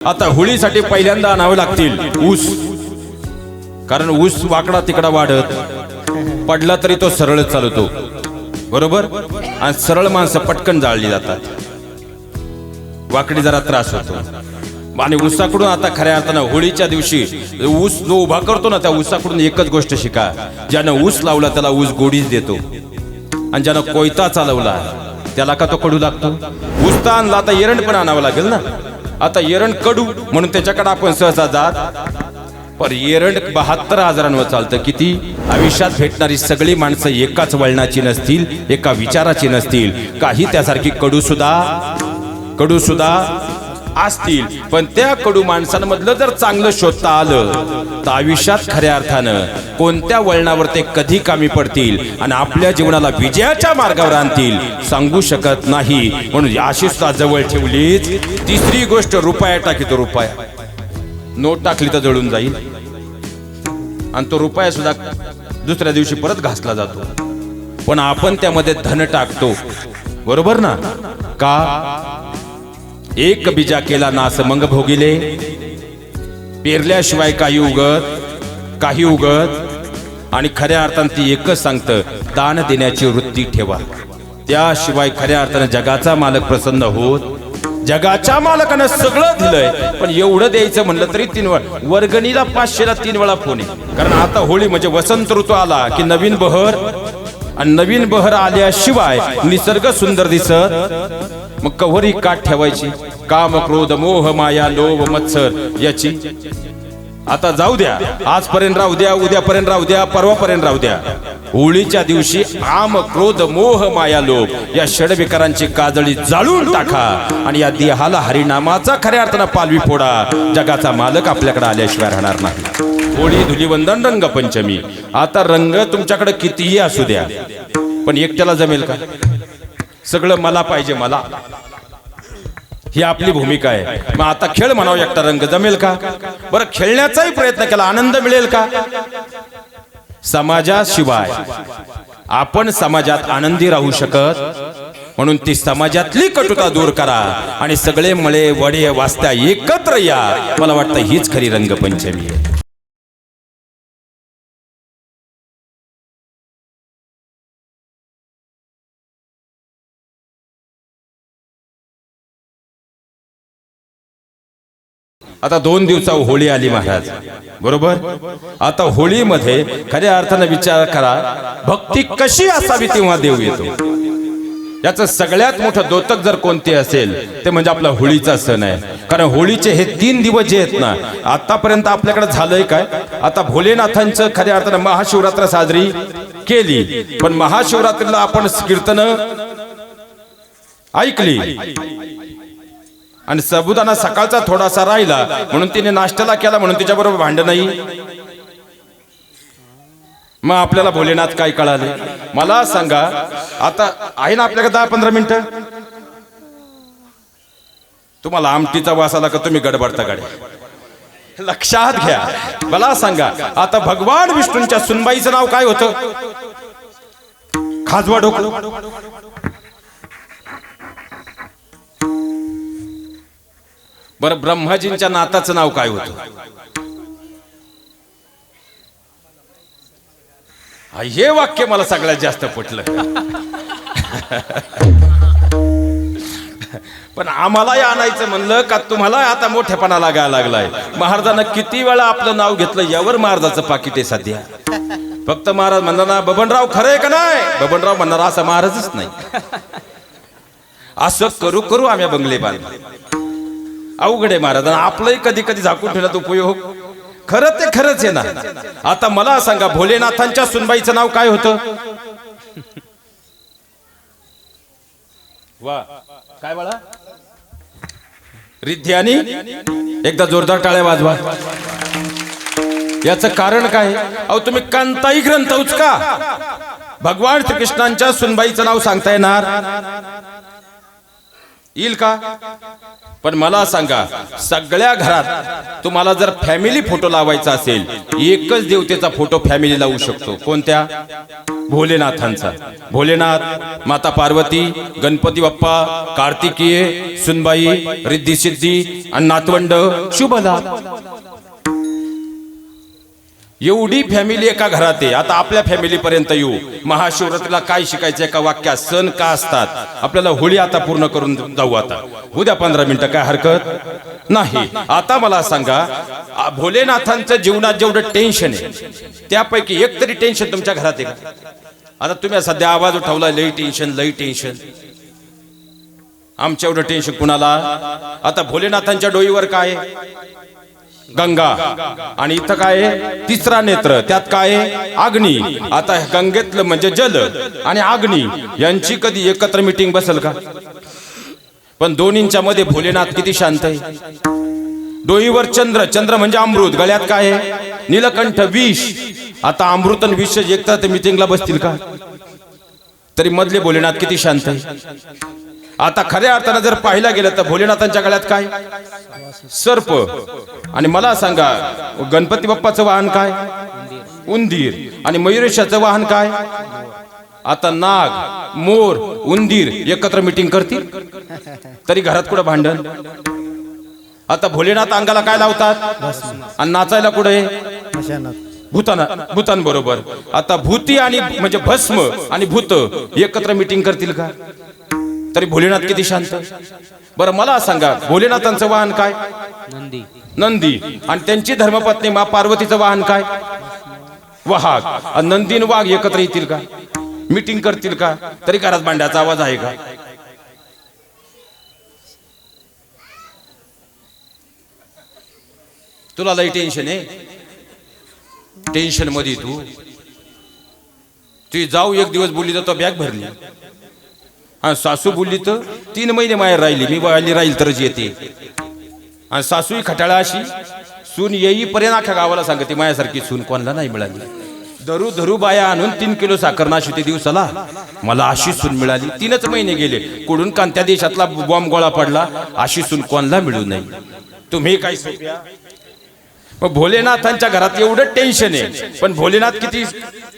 आता होळीसाठी पहिल्यांदा आणावे लागतील ऊस, कारण ऊस वाकडा तिकडा वाढत पडला तरी तो सरळ चालतो, बरोबर. आणि सरळ माणसं पटकन जाळली जातात, वाकडी जरा त्रास होतो. आणि ऊसाकडून आता खऱ्या अर्थानं होळीच्या दिवशी ऊस जो उभा करतो ना, त्या ऊसाकडून एकच गोष्ट शिका, ज्यानं ऊस लावला त्याला ऊस गोडीच देतो, आणि ज्यानं कोयता चालवला त्याला का तो कडू लागतो. ऊस तर आणला, आता एरंड पण आणावं लागेल ना. आता एरंड कडू म्हणून त्याच्याकडे आपण सहसा जात, पण एरंड 72,000वर चालतं. किती? आयुष्यात भेटणारी सगळी माणसं एकाच वळणाची नसतील, एका विचाराची नसतील, काही त्यासारखी कडू सुद्धा असतील. पण त्या कडू माणसांमधलं जर चांगलं शोधता आलं तर आयुष्यात खऱ्या अर्थानं कोणत्या वळणावर ते कधी कामी पडतील आणि आपल्या जीवनाला विजयाच्या मार्गावर आणतील सांगू शकत नाही. म्हणून अशी सुद्धा जवळ ठेवलीच. तिसरी गोष्ट, रुपया टाकी. तो रुपया नोट टाकली तर जळून जाईल, आणि तो रुपया सुद्धा दुसऱ्या दिवशी परत घासला जातो. पण आपण त्यामध्ये धन टाकतो, बरोबर ना. का? एक बीजा केला नास मंग भोगिले, पेरल्याशिवाय काही उगत. आणि खऱ्या अर्थानं ती एकच सांगतं, दान देण्याची वृत्ती ठेवा, त्याशिवाय खऱ्या अर्थानं जगाचा मालक प्रसन्न होत. जगाच्या मालकानं सगळं दिलंय, पण एवढं द्यायचं म्हणलं तरी 3 वेळा वर्गणीला 500ला 3 वेळा फोन आहे. कारण आता होळी म्हणजे वसंत ऋतू आला की नवीन बहर, आणि नवीन बहर आल्याशिवाय निसर्ग सुंदर दिसत. मग कव्हरी काट ठेवायची, काम क्रोध मोह माया लोभ मत्सर याची. आता जाऊ द्या, आजपर्यंत राहू द्या, उद्यापर्यंत राहू द्या, परवापर्यंत राहू द्या. होळीच्या दिवशी काम क्रोध मोह माया लोभ या षडविकारांची काजळी जाळून टाका, आणि या देहाला हरिनामाचा खऱ्या अर्थानं पालवी फोडा. जगाचा मालक आपल्याकडे आल्याशिवाय राहणार नाही. होळी, धुलीवंदन, रंगपंचमी. आता रंग तुमच्याकडे कितीही असू द्या, पण एकट्याला जमेल का? सगळं मला पाहिजे, मला, ही आपली भूमिका आहे. मग आता खेळ म्हणावं, एकटा रंग जमेल का? बरं, खेळण्याचाही प्रयत्न केला, आनंद मिळेल का? समाजाशिवाय आपण समाजात आनंदी राहू शकत. म्हणून ती समाजातली कटुता दूर करा आणि सगळे मळे वडे वाचता एकत्र या. मला वाटतं हीच खरी रंगपंचमी आहे. आता 2 दिवसावर होळी आली महाराज, बरोबर. आता होळीमध्ये खऱ्या अर्थानं विचार करा, भक्ती कशी असावी तेव्हा देव येतो. याचं सगळ्यात मोठं द्योतक जर कोणते असेल ते म्हणजे आपला होळीचा सण आहे. कारण होळीचे हे 3 दिवस जे आहेत ना, आतापर्यंत आपल्याकडे झालंय काय? आता भोलेनाथांचं खऱ्या अर्थानं महाशिवरात्र साजरी केली, पण महाशिवरात्रीला आपण कीर्तनं ऐकली, आणि साबुदाणा सकाळचा थोडासा राहिला म्हणून तिने नाश्त्याला केला, म्हणून तिच्याबरोबर भांडण नाही. मग आपल्याला भोलेनाथ काय कळाले? मला सांगा, आता आहे ना आपल्याकडे 10-15 मिनिटं. तुम्हाला आमटीचा वास आला का तुम्ही गडबडता गाडी? लक्षात घ्या. मला सांगा, आता भगवान विष्णूंच्या सुनबाईचं नाव काय होतं? खाजवा डोकं. बरं, ब्रह्माजींच्या नाताचं नाव काय होतं? हे वाक्य मला सगळ्यात जास्त पटलं. पण आम्हालाही आणायचं म्हणलं का तुम्हाला आता मोठेपणा लागायला लागलाय. महाराजांना किती वेळा आपलं नाव घेतलं, यावर महाराजाचं पाकिट आहे सध्या. फक्त महाराज म्हणला ना, बबनराव खरंय का नाही? बबनराव म्हणणार असा महाराजच नाही. असं करू करू आम्ही बंगले बांधले. अवघड आहे महाराजांना. आपलंही कधी कधी झाकून ठेवण्यात उपयोग. खरं ते खरंच आहे ना. आता मला सांगा, भोलेनाथांच्या सुनबाईचं नाव काय होतं? वा, काय बाळा? रिद्ध्यानी एकदा जोरदार टाळ्या वाजवा. याचं कारण काय? अहो, तुम्ही कांताई ग्रंथ उचका, भगवान श्रीकृष्णांच्या सुनबाईचं नाव सांगता येईल का? पण मला सांगा, सगळ्या घरात तुम्हाला जर फॅमिली फोटो लावायचा असेल, एकच देवतेचा फोटो फॅमिली लावू शकतो. कोणत्या? भोलेनाथांचा. भोलेनाथ, माता पार्वती, गणपती बाप्पा, कार्तिकीय, सुनबाई, रिद्धी सिद्धी आणि नातवंड, शुभ लाभ. एवढी फॅमिली एका घरात आहे. आता आपल्या फॅमिली पर्यंत येऊ. महाशिवरात्रीला काय शिकायचं एका वाक्यात? सण का असतात? आपल्याला होळी आता पूर्ण करून जाऊ. आता उद्या 15 मिनिटं, काय हरकत नाही. आता मला सांगा, भोलेनाथांचं जीवनात जेवढं टेन्शन आहे त्यापैकी एक तरी टेन्शन तुमच्या घरात आहे का? आता तुम्ही सध्या आवाज उठवला, लई टेन्शन, लई टेन्शन. आमच्या एवढं टेन्शन कुणाला? आता भोलेनाथांच्या डोईवर काय आहे? गंगा. आणि इथं काय आहे? तिसरा नेत्र. त्यात काय आहे? अग्नी. आता गंगेतलं म्हणजे जल आणि अग्नी यांची कधी एकत्र मीटिंग बसेल का? पण दोन्हींच्या मध्ये भोलेनाथ किती शांत आहे. डोईवर चंद्र. चंद्र म्हणजे अमृत. गळ्यात काय आहे? नीलकंठ, विष. आता अमृत आणि विष एकत्र मीटिंगला बसतील का? तरी मधले भोलेनाथ किती शांत आहे. आता खऱ्या अर्थानं जर पाहिला गेलं तर भोलेनाथांच्या गळ्यात काय? सर्प. आणि मला सांगा, गणपती बाप्पाचं वाहन काय? उंदीर. आणि मयुरेशाचं वाहन काय? आता नाग, मोर, उंदीर एकत्र मीटिंग करतील? तरी घरात कुठं भांडण? आता भोलेनाथ अंगाला काय लावतात आणि नाचायला कुठे? भूतान बरोबर. आता भूती आणि म्हणजे भस्म आणि भूत एकत्र मीटिंग करतील का? तरी भोलेनाथ किती शांत. बरं मला सांगा, भोलेनाथांचं वाहन काय? नंदी. नंदी. आणि त्यांची धर्मपत्नी मा पार्वतीचं वाहन काय? वाघ. नंदी आणि वाघ एकत्र येतील का? मीटिंग करतील का? तरी घरात भांड्याचा आवाज आहे का? तुला लई टेन्शन आहे. टेन्शन मध्ये तू जाऊ एक दिवस बोलली तर तो बॅग भरली. हा, सासू बोलली तर 3 महिने माहेर राहिली. मी बाहेर राहील तरच येते. आणि सासूही खटाळा अशी. सून येईपर्यंत अख्या गावाला सांगते माझ्यासारखी सून कोणाला नाही मिळाली. धरू धरू बाया आणून 3 किलो साखर नाशी ते दिवसाला. मला अशी सून मिळाली. 3च महिने गेले. कुठून कोणत्या देशातला बॉम्ब गोळा पडला, अशी सून कोणाला मिळू नाही. तुम्ही काय सोप्या. मग भोलेनाथांच्या घरात एवढं टेन्शन आहे, पण भोलेनाथ किती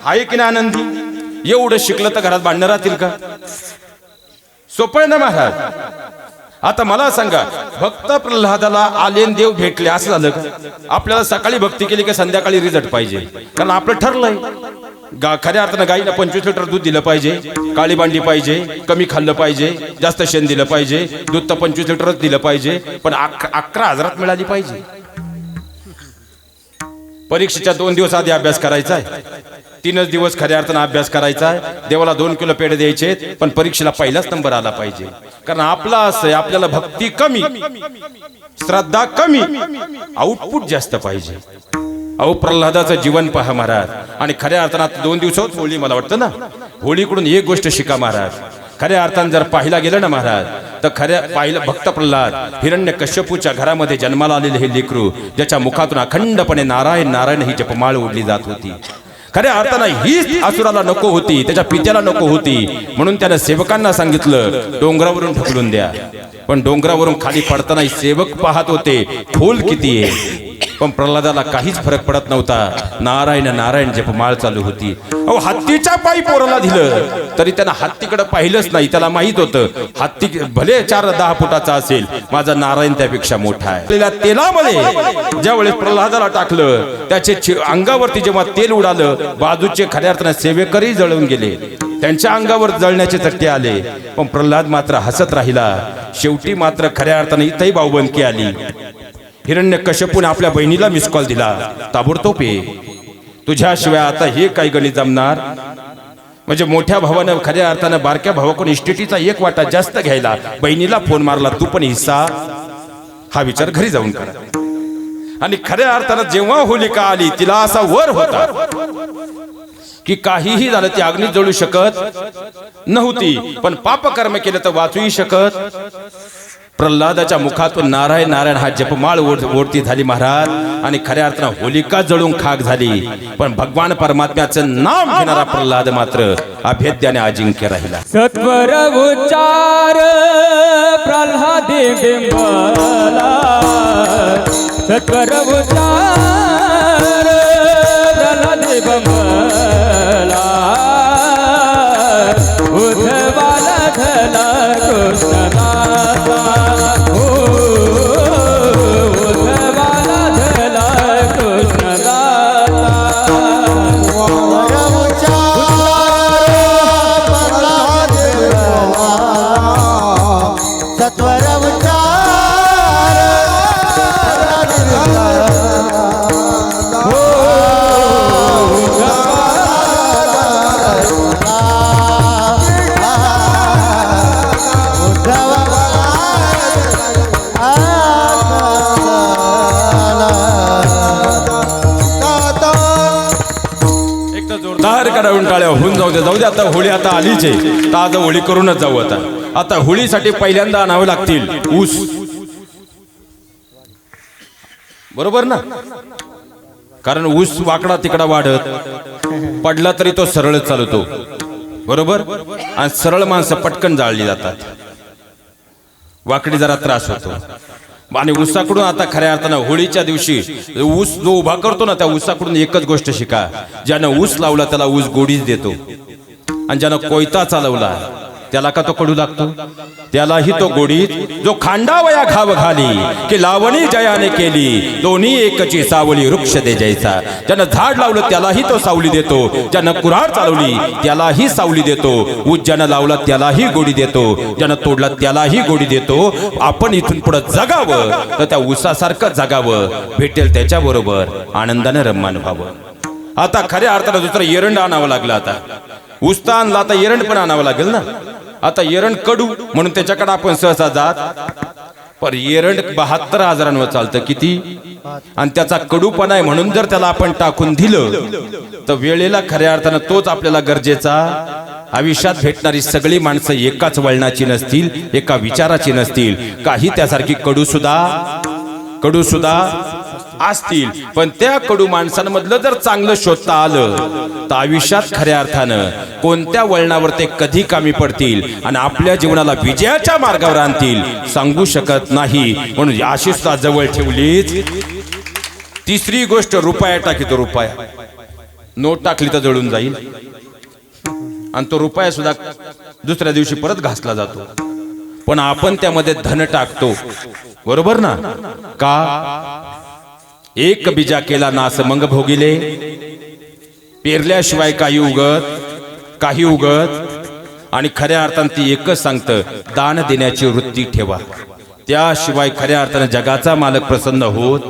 आहे की नाही आनंदी. एवढं शिकलं तर घरात भांडणं राहतील का? सोपं ना महाराज. आता मला सांगा, भक्त प्रल्हादाला आलेन देव भेटले असं झालं का? आपल्याला सकाळी भक्ती केली की संध्याकाळी रिझल्ट पाहिजे? कारण आपलं ठरलंय. खऱ्या अर्थानं गाईला 25 लिटर दूध दिलं पाहिजे, काळी बांडी पाहिजे, कमी खाल्लं पाहिजे, जास्त शेण दिलं पाहिजे. दूध तर 25 लिटरच दिलं पाहिजे, पण 11,000 मिळाली पाहिजे. परीक्षेच्या 2 दिवस आधी अभ्यास करायचा आहे. 3च दिवस खऱ्या अर्थानं अभ्यास करायचा आहे. देवाला 2 किलो पेढे द्यायचे, पण परीक्षेला पहिलाच नंबर आला पाहिजे. कारण आपला असं आहे, आपल्याला भक्ती कमी, श्रद्धा कमी, आउटपुट जास्त पाहिजे. अहो प्रल्हादाचं जीवन पहा महाराज. आणि खऱ्या अर्थानं 2 दिवसात होळी, मला वाटतं ना, होळीकडून एक गोष्ट शिका महाराज. खऱ्या अर्थानं जर पाहिला गेलं ना महाराज, तर खऱ्या पाहिलं भक्त प्रल्हाद हिरण्यकश्यपूच्या घरामध्ये जन्माला आलेले हे लेकरू, ज्याच्या मुखातून अखंडपणे नारायण नारायण ही जपमाळ ओढली जात होती. खऱ्या अर्थानं हीच असुराला नको होती, त्याच्या पित्याला नको होती. म्हणून त्याने सेवकांना सांगितलं डोंगरावरून ढकलून द्या. पण डोंगरावरून खाली पडताना सेवक पाहत होते खोल किती आहे. पण प्रल्हादाला काहीच फरक पडत नव्हता. नारायण नारायण जपमाळ चालू होती. अहो हत्तीच्या पायी पोराला दिलं तरी त्यानं हत्तीकडे पाहिलंच नाही. त्याला माहित होतं हत्ती भले 4-10 फुटाचा असेल, माझा नारायण त्यापेक्षा मोठा आहे. तेलामध्ये ज्यावेळेस प्रल्हादाला टाकलं, त्याचे अंगावरती जेव्हा तेल उडालं, बाजूचे खऱ्या अर्थाने सेवेकरी जळून गेले. त्यांच्या अंगावर जळण्याचे चट्टे आले. पण प्रल्हाद मात्र हसत राहिला. शेवटी मात्र खऱ्या अर्थाने इथंही भाऊबंदकी आली. हिरण्यकश्यपूने आपल्या बहिणीला मिस कॉल दिला, ताबडतोब तुझ्याशिवाय आता हे काही गणित जमणार. म्हणजे मोठ्या भावानं खऱ्या अर्थानं बारक्या भावाकडून इस्टेटीचा 1 वाटा जास्त घ्यायला बहिणीला फोन मारला, तू पण हिस्सा. हा विचार घरी जाऊन करा. आणि खऱ्या अर्थानं जेव्हा होलिका आली, तिला असा वर होता की काहीही झालं ती अग्नीत जळू शकत नव्हती. पण पाप कर्म केलं तर वाचूही शकत प्रल्हादाच्या मुखातून नारायण नारायण हा जपमाळ ओढती झाली महाराज, आणि खऱ्या अर्थानं होलिका जळून खाक झाली. पण भगवान परमात्म्याचं नाव घेणारा प्रल्हाद मात्र अभेद्याने अजिंक्य राहिला. सत्वर उच्चार प्रल्हादी बिंबला, सत्वर उच्चार प्रल्हादी बिंबला, उद्धवाला धला कृष्णदाता, उद्धवाला धला कृष्णदाता. टाळ्या होऊन जाऊ दे. आता होळी आता आलीच आहे, तर आज होळी करूनच जाऊ. आता होळीसाठी पहिल्यांदा आणावे लागतील ऊस, बरोबर ना? कारण ऊस वाकडा तिकडा वाढत पडला तरी तो सरळ चालतो, बरोबर? आणि सरळ माणसं पटकन जाळली जातात, वाकडी जरा त्रास होतो. आणि ऊसाकडून आता खऱ्या अर्थानं होळीच्या दिवशी ऊस जो उभा करतो ना, त्या ऊसाकडून एकच गोष्ट शिका, ज्यानं ऊस लावला त्याला ऊस गोडीच देतो, आणि ज्यानं कोयता चालवला त्याला का तो कडू लागतो? त्यालाही तो गोडीत. जो खांडावया घाव घाली की लावणी जयाने केली, दोन्ही एकची सावली वृक्ष दे जैसा. ज्यानं झाड लावलं त्यालाही तो सावली देतो, ज्यानं कुऱ्हाड चालवली त्यालाही सावली देतो, ऊस ज्यानं लावला त्यालाही गोडी देतो, ज्यानं तोडला त्यालाही गोडी देतो. आपण इथून पुढे जगावं तर त्या ऊसासारखं जगावं, भेटेल त्याच्याबरोबर आनंदाने रम्मान व्हावं. आता खऱ्या अर्थानं दुसरं एरंड आणावं लागलं. आता ऊस आणला, आता एरंड पण आणावं लागेल ना. आता एरंड कडू म्हणून त्याच्याकडे आपण सहसा जात, पण एरंड 72,000 चालतं. किती? आणि त्याचा कडूपणा आहे म्हणून जर त्याला आपण टाकून दिलं तर वेळेला खऱ्या अर्थानं तोच आपल्याला गरजेचा. आयुष्यात भेटणारी सगळी माणसं एकाच वळणाची नसतील, एका विचाराची नसतील. काही त्यासारखी कडू सुद्धा असतील, पण त्या कडू माणसांमधलं जर चांगलं शोधता आलं तर आयुष्यात खऱ्या अर्थानं कोणत्या वळणावर ते कधी कामी पडतील आणि आपल्या जीवनाला विजयाच्या मार्गावर आणतील सांगू शकत नाही. म्हणून अशी सुद्धा जवळ ठेवलीच. तिसरी गोष्ट, रुपया टाकीतो. रुपया नोट टाकली तर जळून जाईल, आणि तो रुपया सुद्धा दुसऱ्या दिवशी परत घासला जातो. पण आपण त्यामध्ये धन टाकतो, बरोबर ना? का? एक बीजा केला नास मंग भोगिले, पेरल्याशिवाय काही उगत. आणि खऱ्या अर्थानं ती एकच सांगतं, दान देण्याची वृत्ती ठेवा. त्याशिवाय खऱ्या अर्थानं जगाचा मालक प्रसन्न होत.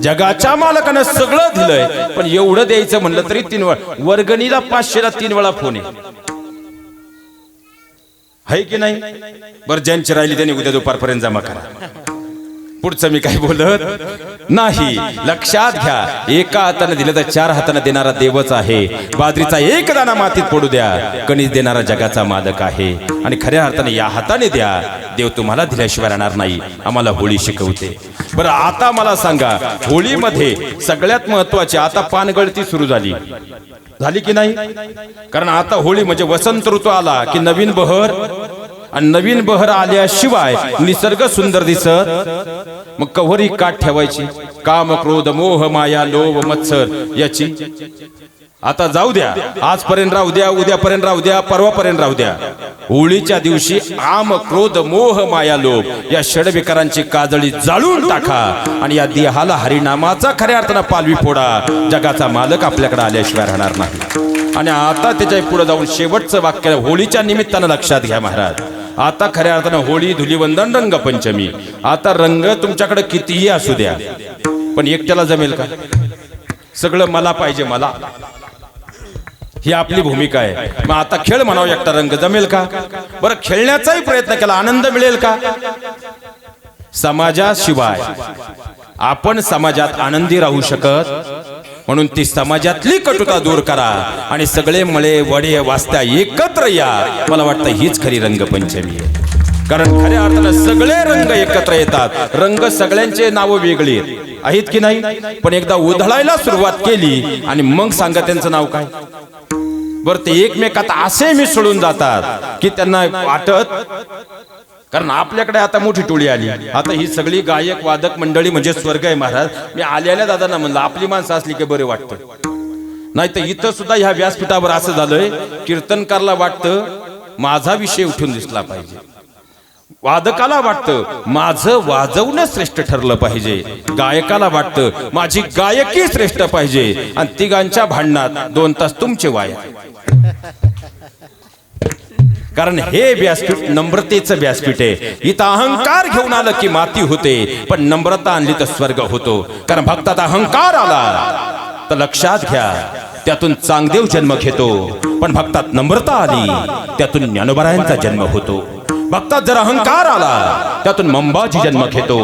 जगाच्या मालकानं सगळं दिलंय, पण एवढं द्यायचं म्हणलं तरी 3 वेळा वर्गणीला 500ला 3 वेळा फोन आहे की नाही? बरं, ज्यांची राहिली त्यांनी उद्या दुपारपर्यंत जमा करा. पुढचं मी काही बोलत नाही. लक्षात घ्या, एका हाताने दिलं तर 4 हाताने देणारा देवच आहे. बाजरीचा एक दाणा मातीत पडू द्या, कणीस देणारा जगाचा मालक आहे. आणि खऱ्या अर्थाने या हाताने द्या, देव तुम्हाला दिल्याशिवाय राहणार नाही. आम्हाला होळी शिकवते. बरं, आता मला सांगा, होळीमध्ये सगळ्यात महत्वाचे आता पानगळती सुरू झाली की नाही? कारण आता होळी म्हणजे वसंत ऋतू आला की नवीन बहर, आणि नवीन बहर आल्याशिवाय निसर्ग सुंदर दिसत. मग कव्हरी काट ठेवायची, काम क्रोध मोह माया लोभ मत्सर याची. आता जाऊ द्या, आजपर्यंत राहू द्या, उद्यापर्यंत राहू द्या, परवापर्यंत राहू द्या. होळीच्या दिवशी आम क्रोध मोह माया लोभ या षडविकारांची काजळी जाळून टाका, आणि या देहाला हरिनामाचा खऱ्या अर्थानं पालवी फोडा. जगाचा मालक आपल्याकडे आल्याशिवाय राहणार नाही. आणि आता त्याच्या पुढे जाऊन शेवटचं वाक्य होळीच्या निमित्तानं लक्षात घ्या महाराज. आता खऱ्या अर्थानं होळी, धुलीवंदन, रंगपंचमी. आता रंग तुमच्याकडे कितीही असू द्या, पण एकट्याला जमेल का? सगळं मला पाहिजे, मला, ही आपली भूमिका आहे. मग आता खेळ म्हणावं, एकटा रंग जमेल का? बरं, खेळण्याचाही प्रयत्न केला, आनंद मिळेल का? समाजाशिवाय आपण समाजात आनंदी राहू शकत. म्हणून ती समाजातली कटुता दूर करा आणि सगळे मळे वडे वास्त्या एकत्र या. मला वाटतं हीच खरी रंगपंचमी आहे. कारण खऱ्या अर्थानं सगळे रंग एकत्र येतात. रंग सगळ्यांचे नावं वेगळी आहेत की नाही, पण एकदा उधळायला सुरुवात केली आणि मग सांगा त्यांचं नाव काय. बरं ते एकमेकात असे मिसळून जातात की त्यांना वाटत, कारण आपल्याकडे आता मोठी टोळी आली. आता ही सगळी गायक वादक मंडळी म्हणजे स्वर्ग आहे महाराज. मी आलेल्या दादांना म्हणलं आपली माणसं असली की बरे वाटतं. नाही तर इथं सुद्धा ह्या व्यासपीठावर असं झालंय, कीर्तनकारला वाटतं माझा विषय उठून दिसला पाहिजे, वादकाला वाटतं माझं वाजवणं श्रेष्ठ ठरलं पाहिजे, गायकाला वाटतं माझी गायकी श्रेष्ठ पाहिजे, आणि तिघांच्या भांडणात 2 तास तुमचे वाया. कारण हे व्यासपीठ नम्रतेचं व्यासपीठ आहे. इथं अहंकार घेऊन आलं की माती होते, पण नम्रता आणली तर स्वर्ग होतो. कारण भक्तात अहंकार आला तर लक्षात घ्या त्यातून चांगदेव जन्म घेतो, पण भक्तात नम्रता आली त्यातून ज्ञानोबरायांचा जन्म होतो. भक्तात जर अहंकार आला त्यातून मंबाजी जन्म घेतो,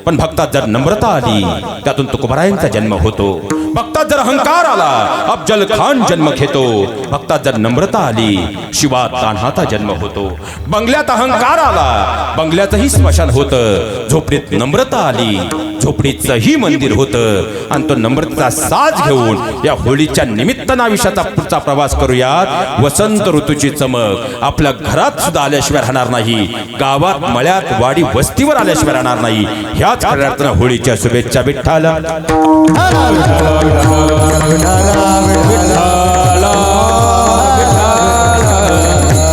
पण भक्तात जर नम्रता आली त्यातून तुकोबरायांचा जन्म होतो. भक्तात जर अहंकार आला अफजल खान जन्म घेतो, भक्तात जर नम्रता आली शिवा तान्हाचा जन्म होतो. बंगल्यात अहंकार आला बंगल्याचंही स्मशान होतं, झोपडीत नम्रता आली झोपडीचंही मंदिर होतं. आणि तो नम्रतेचा साज घेऊन या होळीच्या निमित्तानं आयुष्याचा पुढचा प्रवास करूयात. वसंत ऋतूची चमक आपल्या घरात सुद्धा आल्याशिवाय राहणार नाही, गावात मळ्यात वाडी वस्तीवर आल्याशिवाय राहणार नाही. ह्याच खऱ्या अर्थानं होळीच्या शुभेच्छा विठ्ठला.